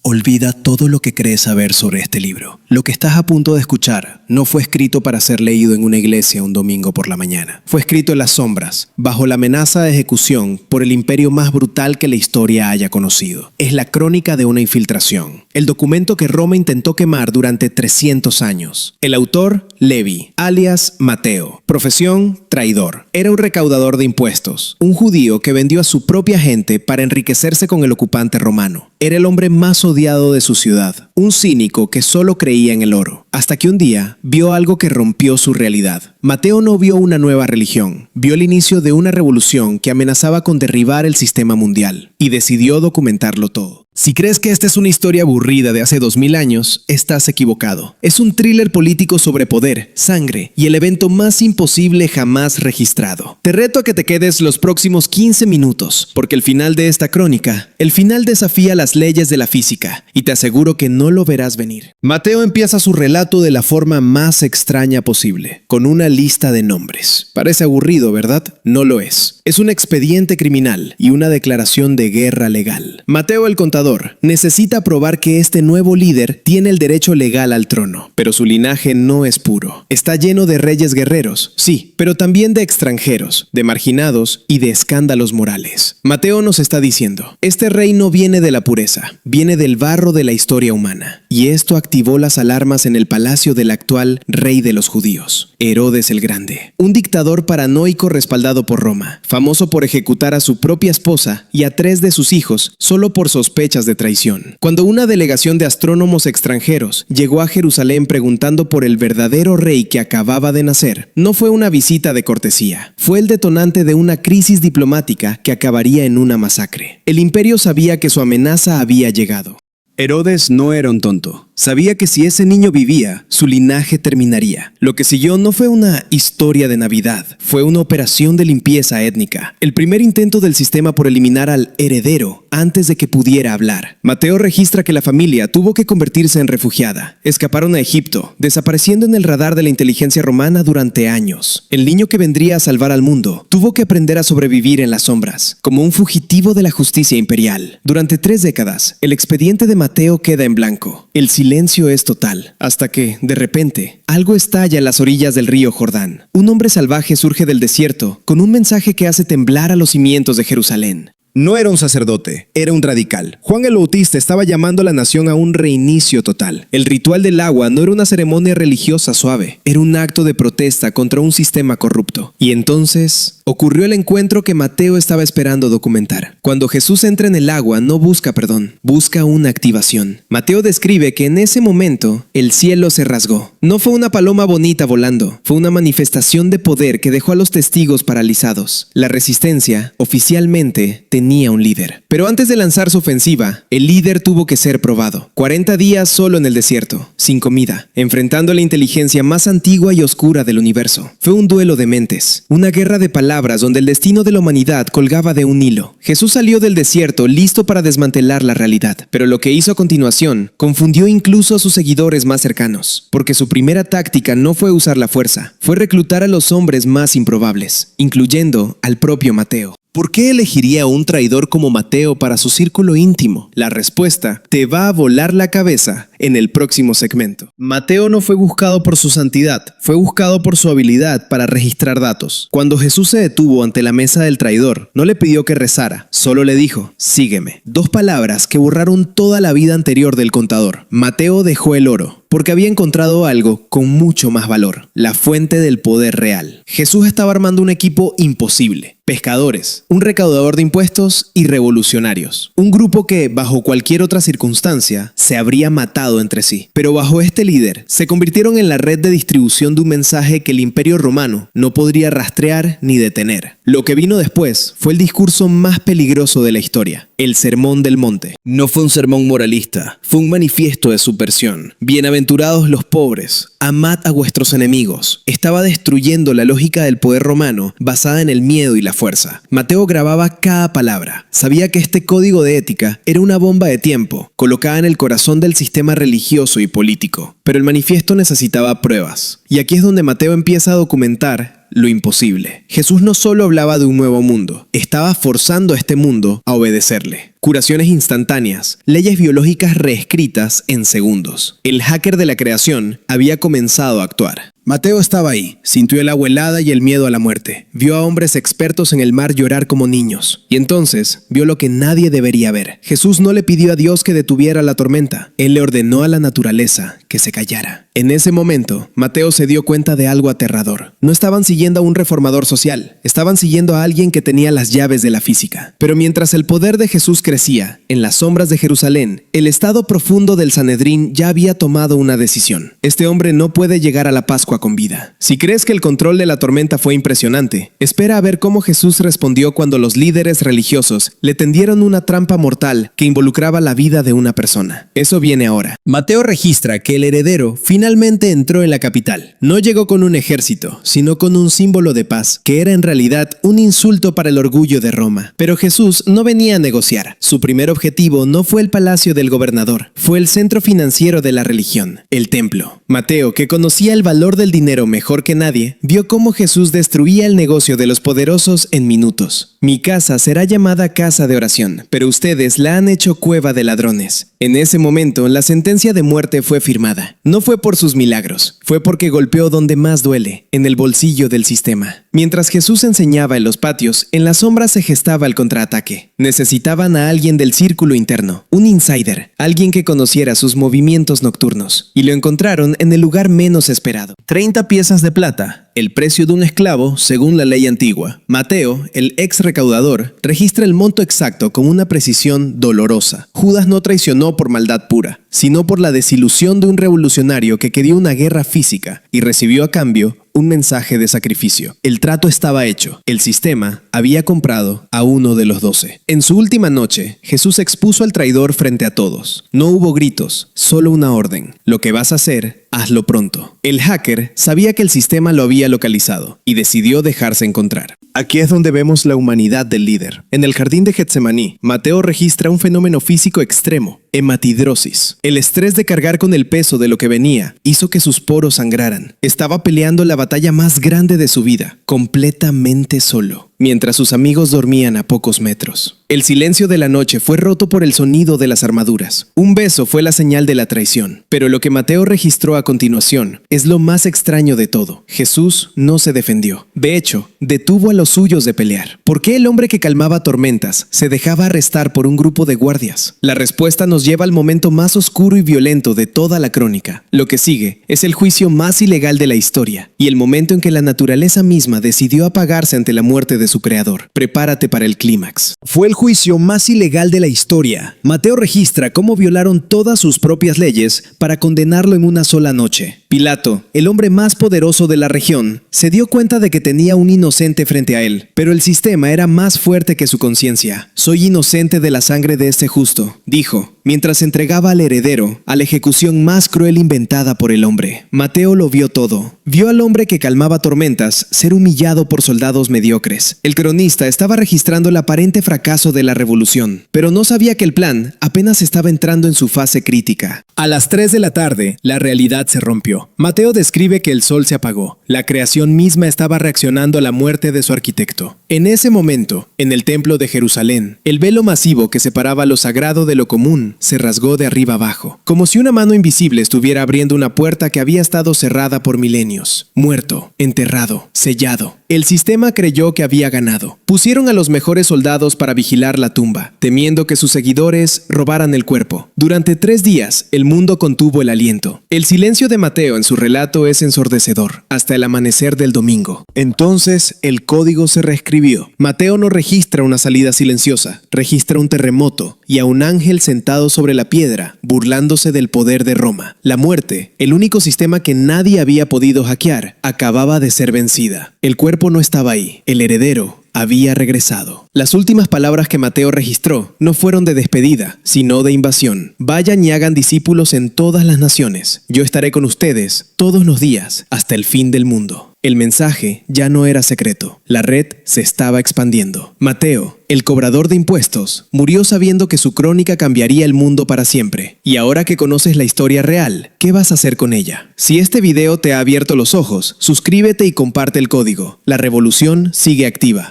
Olvida todo lo que crees saber sobre este libro. Lo que estás a punto de escuchar no fue escrito para ser leído en una iglesia un domingo por la mañana. Fue escrito en las sombras, bajo la amenaza de ejecución por el imperio más brutal que la historia haya conocido. Es la crónica de una infiltración, el documento que Roma intentó quemar durante 300 años. El autor, Levi, alias Mateo. Profesión, traidor. Era un recaudador de impuestos, un judío que vendió a su propia gente para enriquecerse con el ocupante romano. Era el hombre más odiado de su ciudad, un cínico que solo creía en el oro, hasta que un día vio algo que rompió su realidad. Mateo no vio una nueva religión, vio el inicio de una revolución que amenazaba con derribar el sistema mundial, y decidió documentarlo todo. Si crees que esta es una historia aburrida de hace 2000 años, estás equivocado. Es un thriller político sobre poder, sangre y el evento más imposible jamás registrado. Te reto a que te quedes los próximos 15 minutos, porque el final de esta crónica, el final desafía las leyes de la física, y te aseguro que no lo verás venir. Mateo empieza su relato de la forma más extraña posible, con una lista de nombres. Parece aburrido, ¿verdad? No lo es. Es un expediente criminal y una declaración de guerra legal. Mateo el contador necesita probar que este nuevo líder tiene el derecho legal al trono, pero su linaje no es puro. Está lleno de reyes guerreros, sí, pero también de extranjeros, de marginados y de escándalos morales. Mateo nos está diciendo, este rey no viene de la pureza, viene del barro de la historia humana, y esto activó las alarmas en el palacio del actual rey de los judíos, Herodes el Grande, un dictador paranoico respaldado por Roma, famoso por ejecutar a su propia esposa y a 3 de sus hijos solo por sospechas de traición. Cuando una delegación de astrónomos extranjeros llegó a Jerusalén preguntando por el verdadero rey que acababa de nacer, no fue una visita de cortesía, fue el detonante de una crisis diplomática que acabaría en una masacre. El imperio sabía que su amenaza había llegado. Herodes no era un tonto. Sabía que si ese niño vivía, su linaje terminaría. Lo que siguió no fue una historia de Navidad, fue una operación de limpieza étnica. El primer intento del sistema por eliminar al heredero antes de que pudiera hablar. Mateo registra que la familia tuvo que convertirse en refugiada. Escaparon a Egipto, desapareciendo en el radar de la inteligencia romana durante años. El niño que vendría a salvar al mundo tuvo que aprender a sobrevivir en las sombras, como un fugitivo de la justicia imperial. Durante 3 décadas, el expediente de Mateo queda en blanco. El silencio es total, hasta que, de repente, algo estalla en las orillas del río Jordán. Un hombre salvaje surge del desierto con un mensaje que hace temblar a los cimientos de Jerusalén. No era un sacerdote, era un radical. Juan el Bautista estaba llamando a la nación a un reinicio total. El ritual del agua no era una ceremonia religiosa suave, era un acto de protesta contra un sistema corrupto. Y entonces ocurrió el encuentro que Mateo estaba esperando documentar. Cuando Jesús entra en el agua, no busca perdón, busca una activación. Mateo describe que en ese momento el cielo se rasgó. No fue una paloma bonita volando, fue una manifestación de poder que dejó a los testigos paralizados. La resistencia, oficialmente, tenía un líder. Pero antes de lanzar su ofensiva, el líder tuvo que ser probado. 40 días solo en el desierto, sin comida, enfrentando a la inteligencia más antigua y oscura del universo. Fue un duelo de mentes, una guerra de palabras donde el destino de la humanidad colgaba de un hilo. Jesús salió del desierto listo para desmantelar la realidad, pero lo que hizo a continuación confundió incluso a sus seguidores más cercanos, porque su primera táctica no fue usar la fuerza, fue reclutar a los hombres más improbables, incluyendo al propio Mateo. ¿Por qué elegiría a un traidor como Mateo para su círculo íntimo? La respuesta te va a volar la cabeza en el próximo segmento. Mateo no fue buscado por su santidad, fue buscado por su habilidad para registrar datos. Cuando Jesús se detuvo ante la mesa del traidor, no le pidió que rezara, solo le dijo, sígueme. 2 palabras que borraron toda la vida anterior del contador. Mateo dejó el oro, porque había encontrado algo con mucho más valor, la fuente del poder real. Jesús estaba armando un equipo imposible. Pescadores, un recaudador de impuestos y revolucionarios. Un grupo que, bajo cualquier otra circunstancia, se habría matado entre sí. Pero bajo este líder, se convirtieron en la red de distribución de un mensaje que el Imperio Romano no podría rastrear ni detener. Lo que vino después fue el discurso más peligroso de la historia, el Sermón del Monte. No fue un sermón moralista, fue un manifiesto de subversión. Bienaventurados los pobres, amad a vuestros enemigos. Estaba destruyendo la lógica del poder romano basada en el miedo y la fuerza. Mateo grababa cada palabra. Sabía que este código de ética era una bomba de tiempo, colocada en el corazón del sistema religioso y político. Pero el manifiesto necesitaba pruebas. Y aquí es donde Mateo empieza a documentar lo imposible. Jesús no solo hablaba de un nuevo mundo, estaba forzando a este mundo a obedecerle. curaciones instantáneas, leyes biológicas reescritas en segundos. El hacker de la creación había comenzado a actuar. Mateo estaba ahí, sintió el agua helada y el miedo a la muerte. Vio a hombres expertos en el mar llorar como niños. Y entonces vio lo que nadie debería ver. Jesús no le pidió a Dios que detuviera la tormenta. Él le ordenó a la naturaleza que se callara. En ese momento, Mateo se dio cuenta de algo aterrador. No estaban siguiendo a un reformador social. Estaban siguiendo a alguien que tenía las llaves de la física. Pero mientras el poder de Jesús crecía, en las sombras de Jerusalén, el estado profundo del Sanedrín ya había tomado una decisión. Este hombre no puede llegar a la Pascua con vida. Si crees que el control de la tormenta fue impresionante, espera a ver cómo Jesús respondió cuando los líderes religiosos le tendieron una trampa mortal que involucraba la vida de una persona. Eso viene ahora. Mateo registra que el heredero finalmente entró en la capital. No llegó con un ejército, sino con un símbolo de paz, que era en realidad un insulto para el orgullo de Roma. Pero Jesús no venía a negociar. Su primer objetivo no fue el palacio del gobernador, fue el centro financiero de la religión, el templo. Mateo, que conocía el valor del dinero mejor que nadie, vio cómo Jesús destruía el negocio de los poderosos en minutos. Mi casa será llamada casa de oración, pero ustedes la han hecho cueva de ladrones. En ese momento, la sentencia de muerte fue firmada. No fue por sus milagros, fue porque golpeó donde más duele, en el bolsillo del sistema. Mientras Jesús enseñaba en los patios, en las sombras se gestaba el contraataque. Necesitaban a alguien del círculo interno, un insider, alguien que conociera sus movimientos nocturnos. Y lo encontraron en el lugar menos esperado. 30 piezas de plata, el precio de un esclavo según la ley antigua. Mateo, el ex recaudador, registra el monto exacto con una precisión dolorosa. Judas no traicionó por maldad pura, sino por la desilusión de un revolucionario que quería una guerra física y recibió a cambio un mensaje de sacrificio. El trato estaba hecho. El sistema había comprado a uno de los 12. En su última noche, Jesús expuso al traidor frente a todos. No hubo gritos, solo una orden. Lo que vas a hacer, hazlo pronto. El hacker sabía que el sistema lo había localizado y decidió dejarse encontrar. Aquí es donde vemos la humanidad del líder. En el jardín de Getsemaní, Mateo registra un fenómeno físico extremo, hematidrosis. El estrés de cargar con el peso de lo que venía hizo que sus poros sangraran. Estaba peleando la batalla más grande de su vida, completamente solo, mientras sus amigos dormían a pocos metros. El silencio de la noche fue roto por el sonido de las armaduras. Un beso fue la señal de la traición. Pero lo que Mateo registró a continuación es lo más extraño de todo. Jesús no se defendió. De hecho, detuvo a los suyos de pelear. ¿Por qué el hombre que calmaba tormentas se dejaba arrestar por un grupo de guardias? La respuesta nos lleva al momento más oscuro y violento de toda la crónica. Lo que sigue es el juicio más ilegal de la historia y el momento en que la naturaleza misma decidió apagarse ante la muerte de su creador. Prepárate para el clímax. Fue el juicio más ilegal de la historia. Mateo registra cómo violaron todas sus propias leyes para condenarlo en una sola noche. Pilato, el hombre más poderoso de la región, se dio cuenta de que tenía un inocente frente a él, pero el sistema era más fuerte que su conciencia. Soy inocente de la sangre de este justo, dijo, mientras entregaba al heredero a la ejecución más cruel inventada por el hombre. Mateo lo vio todo. Vio al hombre que calmaba tormentas ser humillado por soldados mediocres. El cronista estaba registrando el aparente fracaso de la revolución, pero no sabía que el plan apenas estaba entrando en su fase crítica. A las 3 de la tarde, la realidad se rompió. Mateo describe que el sol se apagó. La creación misma estaba reaccionando a la muerte de su arquitecto. En ese momento, en el templo de Jerusalén, el velo masivo que separaba lo sagrado de lo común se rasgó de arriba abajo, como si una mano invisible estuviera abriendo una puerta que había estado cerrada por milenios. Muerto, enterrado, sellado. El sistema creyó que había ganado. Pusieron a los mejores soldados para vigilar la tumba, temiendo que sus seguidores robaran el cuerpo. Durante 3 días, el mundo contuvo el aliento. El silencio de Mateo en su relato es ensordecedor, hasta el amanecer del domingo. Entonces, el código se reescribió. Mateo no registra una salida silenciosa, registra un terremoto y a un ángel sentado sobre la piedra, burlándose del poder de Roma. La muerte, el único sistema que nadie había podido hackear, acababa de ser vencida. El cuerpo no estaba ahí. El heredero había regresado. Las últimas palabras que Mateo registró no fueron de despedida, sino de invasión. Vayan y hagan discípulos en todas las naciones. Yo estaré con ustedes todos los días hasta el fin del mundo. El mensaje ya no era secreto. La red se estaba expandiendo. Mateo, el cobrador de impuestos, murió sabiendo que su crónica cambiaría el mundo para siempre. Y ahora que conoces la historia real, ¿qué vas a hacer con ella? Si este video te ha abierto los ojos, suscríbete y comparte el código. La revolución sigue activa.